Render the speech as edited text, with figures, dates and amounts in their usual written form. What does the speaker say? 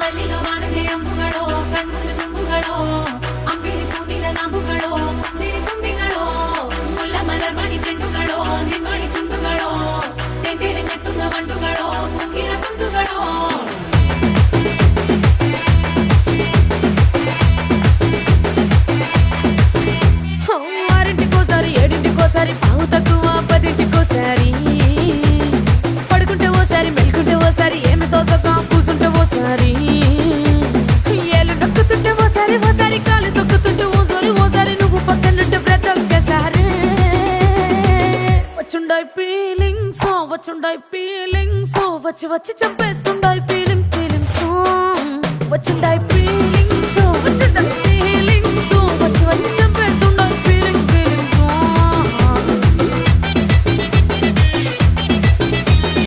ಮಲ್ಲಿಗ ವಾಣಗೆ ಅಂಬುಗಳೋ ಕಣ್ಣುಗಳ ತುಂಬುಗಳೋ ಅಂಬಿಳಿ ಕೂದಿನ ನಂಬುಗಳೋ ಚಿರಿ ತುಂಬಿಗಳೋ ಮುಲ್ಲ ಮಲರ್ ಮಣಿ ಚೆಂಡುಗಳೋ ನಿನ್ಮಣಿ ಚುಂಡುಗಳೋ ತೆಂಗೆರೆ ನೆತ್ತುಂಗ ಮಂಡುಗಳೋ ಕುಂಗಿನ ತುಂಡುಗಳೋ ఆరింటికోసారి ఏడింటికోసారి పావు తక్కువ పదింటికోసారి పడుకుంటే ఓసారి మెలుకుంటే ఓసారి ఏమి తోసక కూసుంటే ఓసారి ఏళ్ళు నొక్కుతుంటే ఓసారి ఓసారి కాలు తొక్కుతుంటే ఓసారి నువ్వు పక్కనుంటే బ్రతొక్కసారి వచ్చుండాయి ఫీలింగ్స్ వచ్చి వచ్చి చంపేస్తుండాయి ఫీలింగ్స్ వచ్చుండాయి ఫీలింగ్స్ వచ్చుండాయి